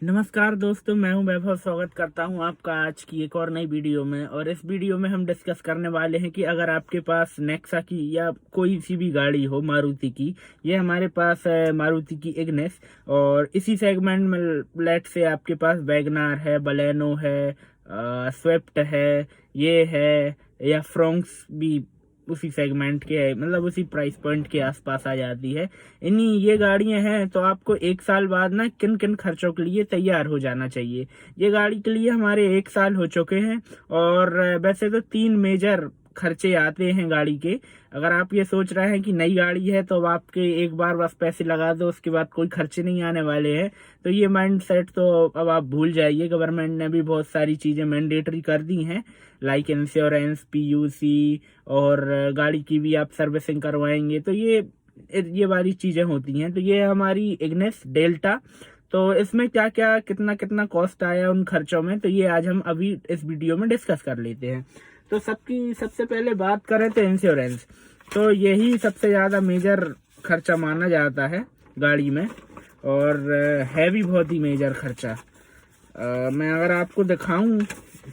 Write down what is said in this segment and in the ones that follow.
नमस्कार दोस्तों, मैं हूं वैभव। स्वागत करता हूं आपका आज की एक और नई वीडियो में। और इस वीडियो में हम डिस्कस करने वाले हैं कि अगर आपके पास नेक्सा की या कोई सी भी गाड़ी हो मारुति की। ये हमारे पास है मारुति की इग्निस। और इसी सेगमेंट में लेट से आपके पास वैगनार है, बलेनो है, स्विफ्ट है, ये है, या फ्रोंक्स भी उसी सेगमेंट के है, मतलब उसी प्राइस पॉइंट के आसपास आ जाती है। इन्हीं ये गाड़ियां हैं, तो आपको एक साल बाद ना किन किन खर्चों के लिए तैयार हो जाना चाहिए। ये गाड़ी के लिए हमारे एक साल हो चुके हैं। और वैसे तो 3 मेजर खर्चे आते हैं गाड़ी के। अगर आप ये सोच रहे हैं कि नई गाड़ी है तो अब आपके एक बार बस पैसे लगा दो, उसके बाद कोई खर्चे नहीं आने वाले हैं, तो ये माइंड सेट तो अब आप भूल जाइए। गवर्नमेंट ने भी बहुत सारी चीज़ें मैंडेटरी कर दी हैं, लाइक इंश्योरेंस, पीयूसी, और गाड़ी की भी आप सर्विसिंग करवाएंगे तो ये वाली चीज़ें होती हैं। तो ये हमारी इग्निस डेल्टा। तो इसमें क्या क्या कितना कितना कॉस्ट आया उन खर्चों में, तो ये आज हम अभी इस वीडियो में डिस्कस कर लेते हैं। तो सबकी सबसे पहले बात करें तो इंश्योरेंस, तो यही सबसे ज़्यादा मेजर खर्चा माना जाता है गाड़ी में। और है भी बहुत ही मेजर खर्चा। मैं अगर आपको दिखाऊं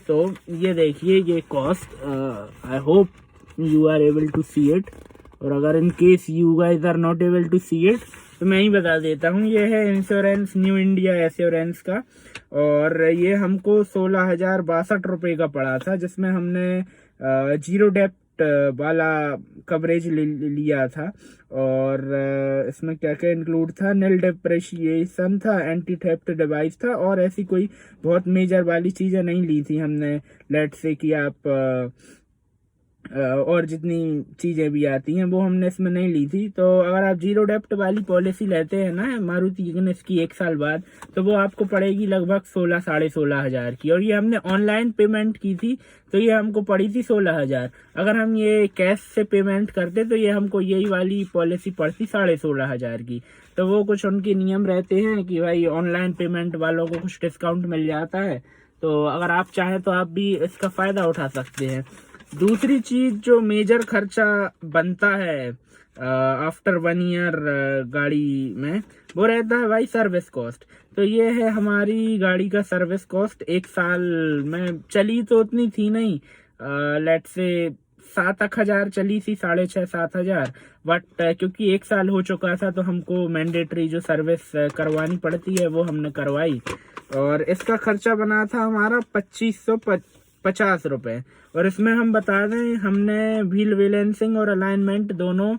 तो ये देखिए, ये cost, I hope you are able to see it. और अगर in case you guys are not able to see it तो मैं ही बता देता हूँ। ये है इंश्योरेंस न्यू इंडिया एश्योरेंस का। और ये हमको 16,062 रुपये का पड़ा था, जिसमें हमने जीरो डेप्ट वाला कवरेज लिया था। और इसमें क्या क्या इंक्लूड था, नील डेप्रिसिएशन था, एंटी थेफ्ट डिवाइस था, और ऐसी कोई बहुत मेजर वाली चीज़ें नहीं ली थी हमने। लेट से कि आप और जितनी चीज़ें भी आती हैं वो हमने इसमें नहीं ली थी। तो अगर आप जीरो डेप्ट वाली पॉलिसी लेते हैं ना मारुति इग्निस की एक साल बाद, तो वो आपको पड़ेगी लगभग 16 साढ़े 16 हज़ार की। और ये हमने ऑनलाइन पेमेंट की थी, तो ये हमको पड़ी थी 16 हज़ार। अगर हम ये कैश से पेमेंट करते तो ये हमको यही वाली पॉलिसी पड़ती 16.5 हज़ार की। तो वो कुछ उनके नियम रहते हैं कि भाई ऑनलाइन पेमेंट वालों को कुछ डिस्काउंट मिल जाता है। तो अगर आप चाहें तो आप भी इसका फ़ायदा उठा सकते हैं। दूसरी चीज जो मेजर खर्चा बनता है आफ्टर 1 ईयर गाड़ी में, वो रहता है भाई सर्विस कॉस्ट। तो ये है हमारी गाड़ी का सर्विस कॉस्ट। एक साल में चली तो उतनी थी नहीं, लेट से 7 हज़ार चली थी, 6.5 7 हज़ार। बट क्योंकि एक साल हो चुका था तो हमको मैंडेटरी जो सर्विस करवानी पड़ती है वो हमने करवाई। और इसका खर्चा बना था हमारा 2550 रुपये। और इसमें हम बता दें, हमने व्हील बैलेंसिंग और अलाइनमेंट दोनों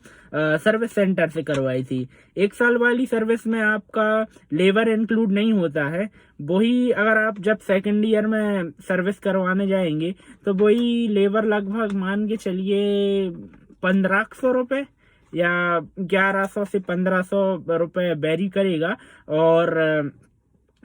सर्विस सेंटर से करवाई थी। एक साल वाली सर्विस में आपका लेबर इंक्लूड नहीं होता है। वही अगर आप जब सेकेंड ईयर में सर्विस करवाने जाएंगे तो वही लेबर लगभग मान के चलिए 1500 रुपये या 1100 से 1500 रुपये वेरी करेगा। और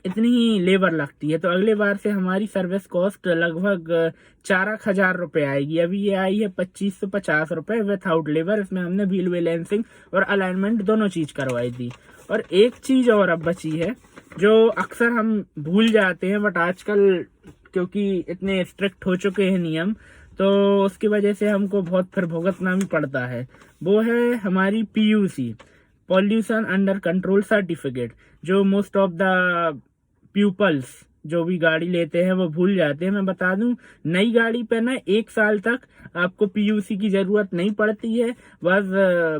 इतनी ही लेबर लगती है। तो अगले बार से हमारी सर्विस कॉस्ट लगभग 4,000 रुपये आएगी। अभी ये आई है 2550 रुपये विथआउट लेबर। इसमें हमने व्हील बैलेंसिंग और अलाइनमेंट दोनों चीज करवाई थी। और एक चीज और अब बची है जो अक्सर हम भूल जाते हैं, बट आजकल क्योंकि इतने स्ट्रिक्ट हो चुके हैं नियम, तो उसकी वजह से हमको बहुत फिर भुगतना भी पड़ता है। वो है हमारी PUC, pollution under control certificate, जो मोस्ट ऑफ द पीपल्स जो भी गाड़ी लेते हैं वो भूल जाते हैं। मैं बता दूं, नई गाड़ी पे ना 1 साल तक आपको पीयूसी की जरूरत नहीं पड़ती है बस।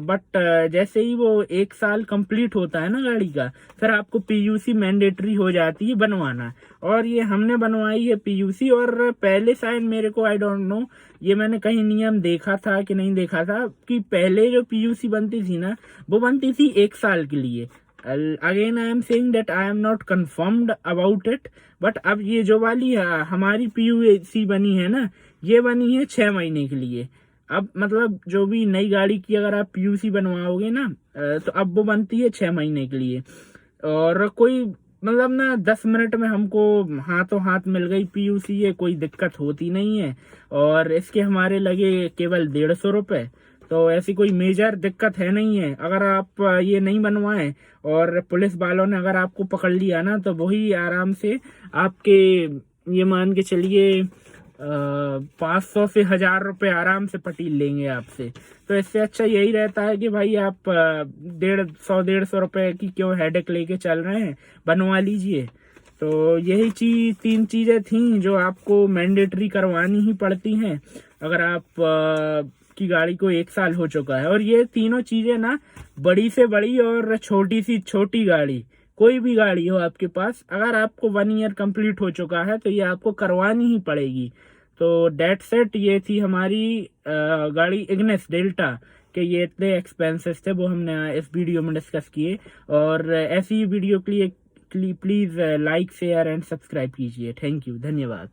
बट जैसे ही वो 1 साल कंप्लीट होता है ना गाड़ी का, फिर आपको पीयूसी मैंडेटरी हो जाती है बनवाना। और ये हमने बनवाई है पीयूसी। और पहले शायद मेरे को आई डोंट नो, ये मैंने कहीं नियम देखा था कि नहीं देखा था, कि पहले जो पीयूसी बनती थी ना वो बनती थी 1 साल के लिए। Again I am saying that I am not confirmed about it. But अब ये जो वाली हमारी पीयूसी बनी है ना, ये बनी है 6 महीने के लिए। अब मतलब जो भी नई गाड़ी की अगर आप पीयूसी बनवाओगे ना, तो अब वो बनती है 6 महीने के लिए। और कोई मतलब ना 10 मिनट में हमको हाथों हाथ मिल गई पीयूसी, ये कोई दिक्कत होती नहीं है। और इसके हमारे लगे केवल 150 रुपये। तो ऐसी कोई मेजर दिक्कत है नहीं है। अगर आप ये नहीं बनवाएं और पुलिस वालों ने अगर आपको पकड़ लिया ना, तो वही आराम से आपके, ये मान के चलिए, 500 से 1000 रुपये आराम से पटील लेंगे आपसे। तो इससे अच्छा यही रहता है कि भाई आप 150 150 रुपये की क्यों हेडेक लेके चल रहे हैं, बनवा लीजिए। तो यही तीन चीज़ें थी जो आपको मैंडेटरी करवानी ही पड़ती हैं अगर आप की गाड़ी को 1 साल हो चुका है। और ये तीनों चीज़ें ना बड़ी से बड़ी और छोटी से छोटी गाड़ी, कोई भी गाड़ी हो आपके पास, अगर आपको 1 ईयर कंप्लीट हो चुका है तो ये आपको करवानी ही पड़ेगी। तो डेट सेट ये थी हमारी गाड़ी इग्निस डेल्टा के ये इतने एक्सपेंसेस थे, वो हमने इस वीडियो में डिस्कस किए। और ऐसी वीडियो के लिए please like share and subscribe कीजिए। थैंक यू, धन्यवाद।